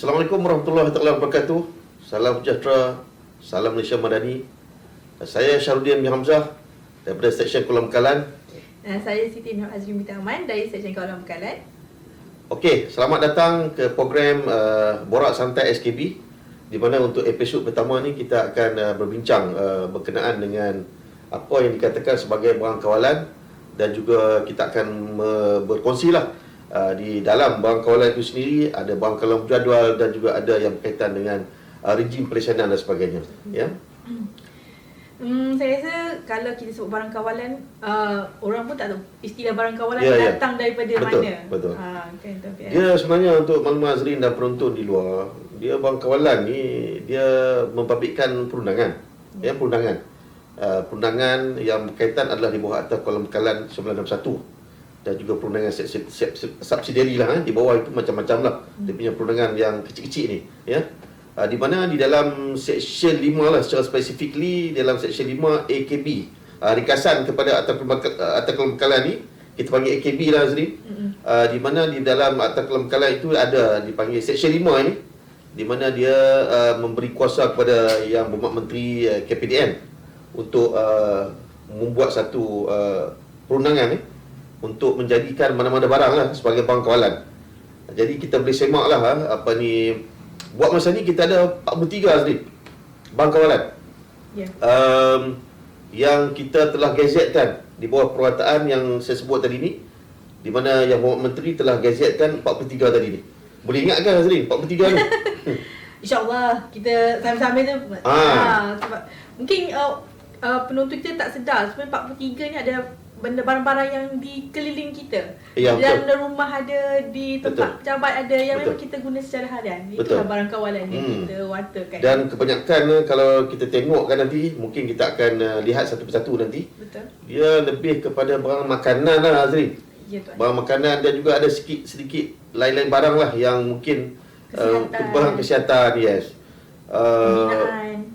Assalamualaikum warahmatullahi wabarakatuh. Salam sejahtera, salam Malaysia Madani. Saya Syarudin bin Hamzah daripada Seksyen Kuala Bekalan. Saya Siti Nur Azrin binti Aman dari Seksyen Kuala Bekalan. Okey, selamat datang ke program Borak Santai SKB, di mana untuk episod pertama ni kita akan berbincang berkenaan dengan apa yang dikatakan sebagai barang kawalan, dan juga kita akan berkongsilah di dalam barang kawalan itu sendiri ada barang kawalan berjadual dan juga ada yang berkaitan dengan rejim pelesanan dan sebagainya. Ya. Saya rasa kalau kita sebut barang kawalan, orang pun tak tahu istilah barang kawalan datang daripada betul, mana. Betul. Kan, dia sebenarnya untuk maklumat Azrin dan penonton di luar, dia barang kawalan ni dia membabitkan perundangan. Ya, perundangan. Perundangan yang berkaitan adalah di bawah Akta Kuala Bekalan 961. Dan juga perundangan subsidiary lah, di bawah itu macam-macam lah. Dia punya perundangan yang kecil-kecil ni, ya. Di mana di dalam Seksyen 5 lah, secara specifically dalam Seksyen 5 AKB, ringkasan kepada Akta Kuala Bekalan ni kita panggil AKB lah Azri. Di mana di dalam Akta Kuala Bekalan itu ada dipanggil Seksyen 5 ni, di mana dia memberi kuasa kepada yang berhormat Menteri KPDN untuk membuat satu perundangan ni untuk menjadikan mana-mana barang lah sebagai barang kawalan. Jadi kita boleh semak lah apa ni, buat masa ni kita ada 43 Azri barang kawalan yang kita telah gazetkan di bawah perwataan yang saya sebut tadi ni, di mana yang Berhormat Menteri telah gazetkan 43 tadi ni. Boleh ingat kan Azri 43 ni? InsyaAllah kita sambil-sambil tu sebab mungkin penonton kita tak sedar sebenarnya 43 ni ada benda barang-barang yang di keliling kita. Ya, dalam rumah ada, di tempat pejabat ada, yang memang kita guna secara harian. Itulah barang kawalan yang kita waterkan. Dan kebanyakan kalau kita tengok kan nanti, mungkin kita akan lihat satu persatu nanti. Betul. Dia lebih kepada barang makanan lah Azri. Ya, Tuan. Barang makanan dan juga ada sedikit lain-lain barang lah yang mungkin barang kesihatan, yes.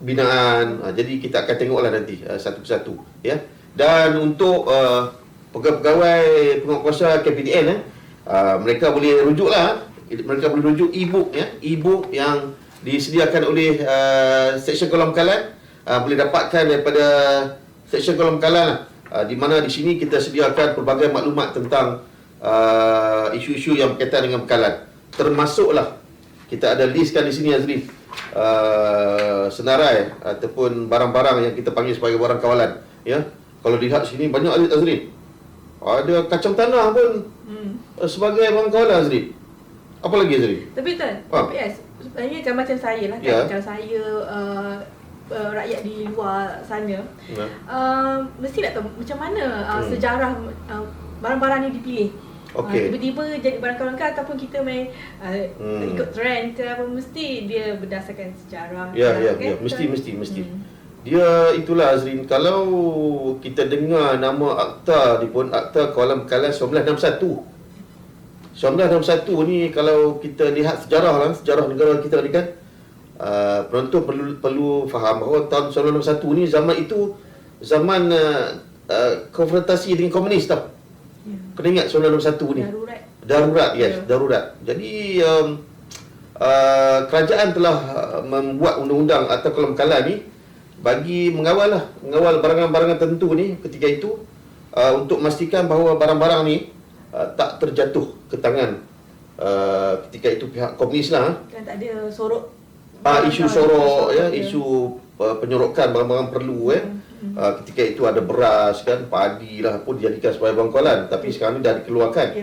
Binaan. Jadi kita akan tengoklah nanti satu persatu, ya. Dan untuk pegawai penguatkuasa KPDN, mereka boleh rujuklah, mereka boleh rujuk e-book, ya, e-book yang disediakan oleh Seksyen Kuala Bekalan, boleh dapatkan daripada Seksyen Kuala Bekalan, di mana di sini kita sediakan pelbagai maklumat tentang isu-isu yang berkaitan dengan bekalan. Termasuklah kita ada listkan di sini Azri, senarai ataupun barang-barang yang kita panggil sebagai barang kawalan, ya. Kalau dilihat sini banyak Azri. Ada kacang tanah pun sebagai barang kawalan Azri. Apa lagi Azri? Tapi Tuan, sebenarnya kan macam saya lah, kalau saya rakyat di luar sana, mesti nak tahu macam mana sejarah barang-barang ni dipilih. Tiba-tiba jadi barang kawalan kan, ataupun kita main ikut trend ke apa, mesti dia berdasarkan sejarah. Mesti. Dia itulah Azrin, kalau kita dengar nama akta ni pun, Akta Kuala Bekalan 1961. 1961 ni kalau kita lihat sejarah negara kita ni kan, penonton perlu faham bahawa tahun 1961 ni zaman itu zaman konfrontasi dengan komunis tau. Kena ingat 1961 ni. Darurat, yes, darurat. Jadi kerajaan telah membuat undang-undang Akta Kuala Bekalan ni bagi mengawal barangan-barangan tertentu ni ketika itu, untuk memastikan bahawa barang-barang ni tak terjatuh ke tangan ketika itu pihak komunis lah. Kan tak ada sorok. Isu sorok, ya, isu penyorokan barang-barang perlu, ketika itu ada beras kan, padi lah pun dijadikan sebagai barang kawalan, tapi sekarang ni dah dikeluarkan.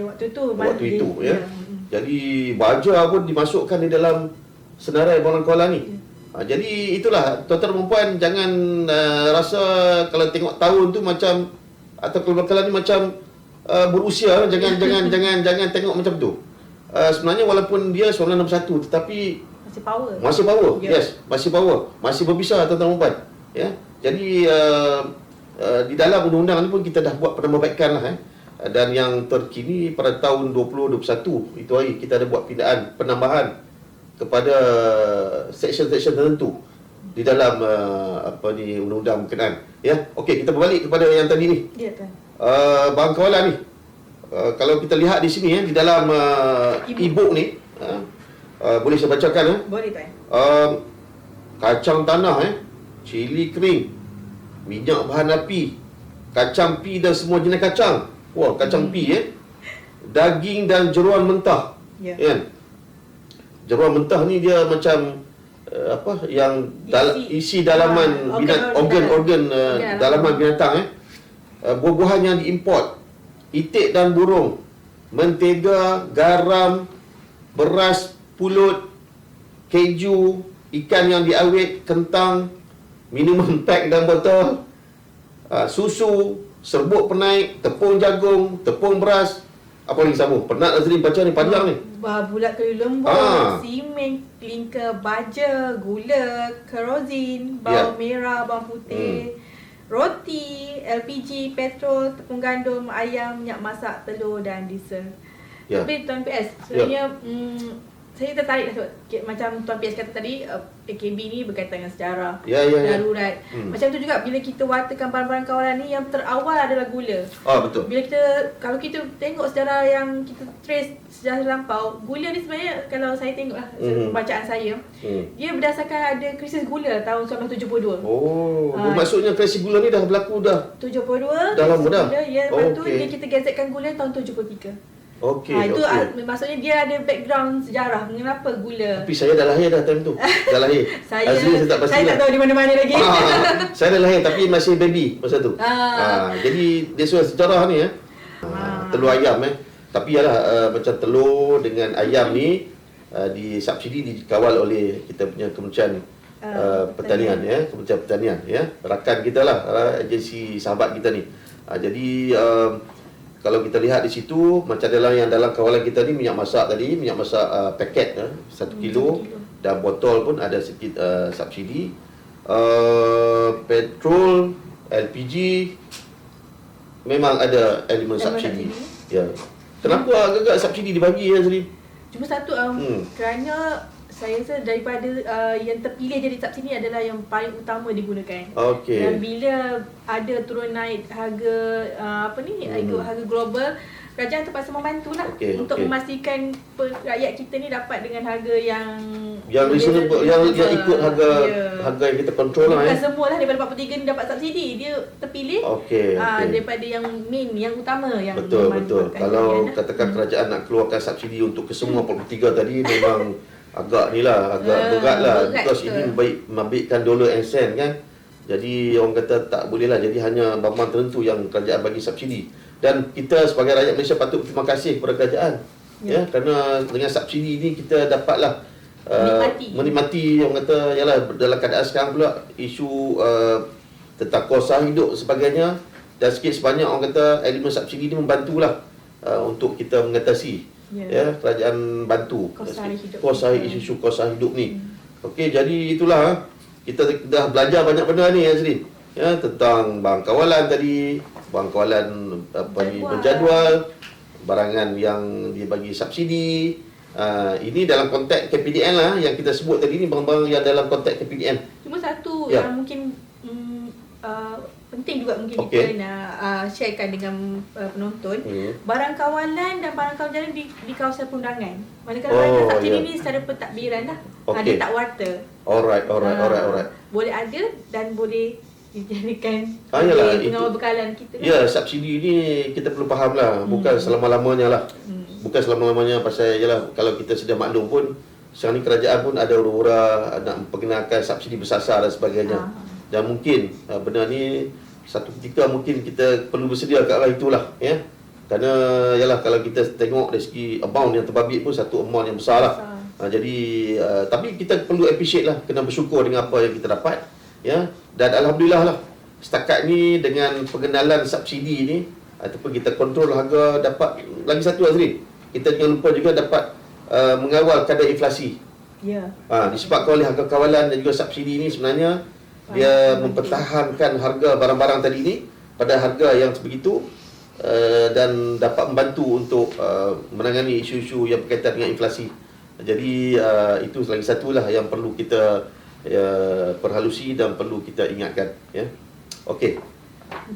Waktu itu, ya. Jadi baja pun dimasukkan di dalam senarai barang kawalan ni. Jadi itulah tuan-tuan dan puan, jangan rasa kalau tengok tahun tu macam atau Kuala Bekalan ni macam berusia, jangan tengok macam tu. Sebenarnya walaupun dia 1961 tetapi masih power. Yes, masih power, masih berbisa tuan-tuan dan puan, ya. Jadi di dalam undang-undang ni pun kita dah buat penambahbaikan lah, dan yang terkini pada tahun 2021 itu hari kita ada buat penambahan kepada seksyen-seksyen tertentu di dalam undang-undang berkenaan, ya. Okey, kita berbalik kepada yang tadi ni. Ya, Tuan. Barang kawalan ni, kalau kita lihat di sini, di dalam e-book ni, Boleh saya bacakan Boleh tuan. Kacang tanah cili kering, minyak bahan api, kacang pi dan semua jenis kacang. Wah, kacang pi daging dan jeruan mentah. Ya. Kan? Jeruan mentah ni dia macam apa yang isi dalaman organ dalaman binatang buah-buahan yang diimport, itik dan burung, mentega, garam, beras pulut, keju, ikan yang diawet, kentang, minuman pack dan botol, susu, serbuk penaik, tepung jagung, tepung beras. Apa lagi sambung? Penat Azrin baca ni, panjang ni. Bulat kayu lembu, simen, kelingka baja, gula, kerozin, bawang merah, bawang putih, roti, LPG, petrol, tepung gandum, ayam, minyak masak, telur dan diesel. Tapi Tuan PS, sebenarnya saya tertarik lah macam Tuan PS kata tadi, PKB ni berkaitan dengan sejarah, darurat. Macam tu juga bila kita wartakan barang-barang kawalan ni, yang terawal adalah gula. Betul. Bila kalau kita tengok sejarah yang kita trace sejarah lampau, gula ni sebenarnya kalau saya tengok lah bacaan saya, dia berdasarkan ada krisis gula tahun 1972. Maksudnya krisis gula ni dah berlaku dah 72. Dah lama dah. Ya, lepas tu dia kita gazetkan gula tahun 73. Itu maksudnya dia ada background sejarah mengapa gula. Tapi saya dah lahir dah time tu. Dah lahir. saya tak pasti. Saya tak tahu di mana-mana lagi. Saya dah lahir tapi masih baby masa tu. Jadi dia suruh sejarah ni telur ayam Tapi yalah macam telur dengan ayam ni disubsidi, dikawal oleh kita punya Kementerian Pertanian Kementerian Pertanian rakan kita lah, agensi sahabat kita ni. Jadi kalau kita lihat di situ, macam dalam kawalan kita ni, minyak masak paket 1 kilo, dan botol pun ada sedikit subsidi. Petrol, LPG memang ada elemen subsidi. Ya. Kenapa agak-agak subsidi dibagi Azri? Cuma satu kerana saya rasa daripada yang terpilih jadi subsidi adalah yang paling utama digunakan. Dan bila ada turun naik harga harga global, kerajaan terpaksa membantulah untuk memastikan rakyat kita ni dapat dengan harga yang reasonable, yang ikut harga yang kita kontrol lah. Bukan semualah daripada 43 ni dapat subsidi, dia terpilih daripada yang main, yang utama yang betul. Kalau katakan kerajaan nak keluarkan subsidi untuk kesemua 43 tadi, memang agak berat lah, because ini membabitkan dollar and cent kan. Jadi orang kata tak boleh lah, jadi hanya barang tertentu yang kerajaan bagi subsidi. Dan kita sebagai rakyat Malaysia patut berterima kasih kepada kerajaan kerana dengan subsidi ni kita dapatlah menikmati orang kata dalam keadaan sekarang pula isu tentang kos hidup sebagainya, dan sikit sebanyak orang kata elemen subsidi ni membantulah untuk kita mengatasi kerajaan bantu isu kos hidup ni. Okey, jadi itulah kita dah belajar banyak benda ni Azrin, tentang barang kawalan tadi, barang kawalan berjadual, barangan yang dibagi subsidi. Ini dalam konteks KPDN lah yang kita sebut tadi ni, barang-barang yang dalam konteks KPDN. Cuma satu yang mungkin penting juga mungkin kita nak sharekan dengan penonton. Barang kawalan dan barang kawalan di kawasan perundangan. Manakala barang subsidi ni secara pentadbiran lah. Dia tak warta. Alright. Boleh ada dan boleh dijadikan pengawal bekalan kita. Subsidi ni kita perlu faham lah, bukan selama-lamanya lah. Bukan selama-lamanya, pasal kalau kita sedia maklum pun sekarang ni kerajaan pun ada hura-hura nak memperkenalkan subsidi bersasar dan sebagainya. Dan mungkin benda ni satu ketika mungkin kita perlu bersedia ke arah itulah kerana kalau kita tengok dari segi amount yang terbabit pun satu amount yang besar lah. Jadi tapi kita perlu appreciate lah, kena bersyukur dengan apa yang kita dapat dan alhamdulillah lah setakat ni dengan pengenalan subsidi ni ataupun kita kontrol harga, dapat lagi satu Azrin, kita jangan lupa juga dapat mengawal kadar inflasi. Disebabkan oleh harga kawalan dan juga subsidi ni sebenarnya dia mempertahankan harga barang-barang tadi ni pada harga yang sebegitu dan dapat membantu untuk menangani isu-isu yang berkaitan dengan inflasi. Jadi itu lagi satulah yang perlu kita perhalusi dan perlu kita ingatkan Okey.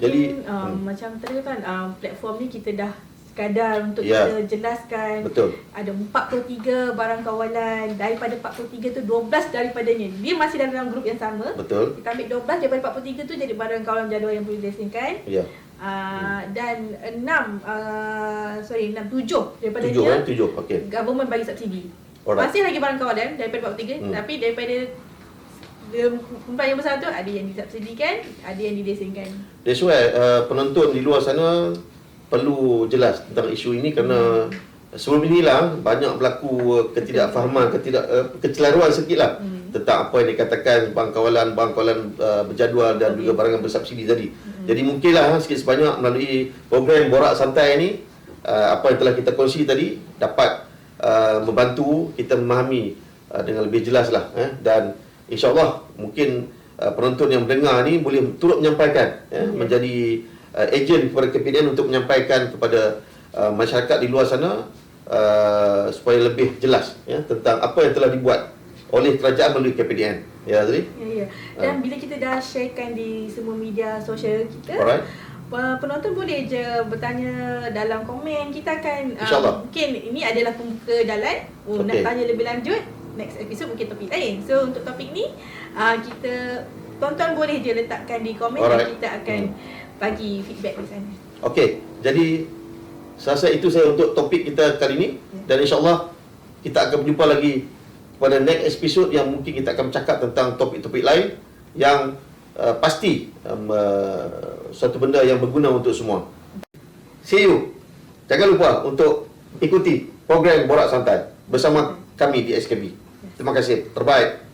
Jadi macam tadi kan platform ni kita dah sekadar untuk Ya. kita jelaskan. Betul. Ada 43 barang kawalan, daripada 43 tu 12 daripadanya dia masih dalam grup yang sama. Betul. Kita ambil 12 daripada 43 tu jadi barang kawalan jadual yang perlu dilesenkan. Ya. Dan 7 daripadanya 7. Okey. government bagi subsidi. Alright. Masih lagi barang kawalan daripada 43 tapi daripada kumpulan yang besar tu ada yang disubsidikan, ada yang dilesenkan. That's why penonton di luar sana perlu jelas tentang isu ini kerana sebelum inilah banyak berlaku ketidakfahaman, kecelaruan sikit lah tentang apa yang dikatakan bank kawalan berjadual dan juga barang yang bersubsidi tadi. Jadi mungkinlah sikit sebanyak melalui program Borak Santai ni, apa yang telah kita kongsi tadi dapat membantu kita memahami dengan lebih jelas lah, dan InsyaAllah mungkin penonton yang mendengar ni boleh turut menyampaikan, menjadi ejen kepada KPDN untuk menyampaikan kepada masyarakat di luar sana supaya lebih jelas tentang apa yang telah dibuat oleh kerajaan melalui KPDN. Ya, Azri? Ya. Dan bila kita dah sharekan di semua media sosial kita, Alright. penonton boleh je bertanya dalam komen. Kita akan InsyaAllah. mungkin ini adalah pembuka jalan. Nak Okey. tanya lebih lanjut, next episode mungkin topik lain. So untuk topik ni kita tonton boleh je letakkan di komen. Alright. Dan kita akan bagi feedback di sana. Okey, jadi saya rasa itu saya untuk topik kita kali ini, dan insyaAllah kita akan berjumpa lagi pada next episode yang mungkin kita akan bercakap tentang topik-topik lain yang pasti suatu benda yang berguna untuk semua. See you. Jangan lupa untuk ikuti program Borak Santai bersama kami di SKB. Terima kasih. Terbaik.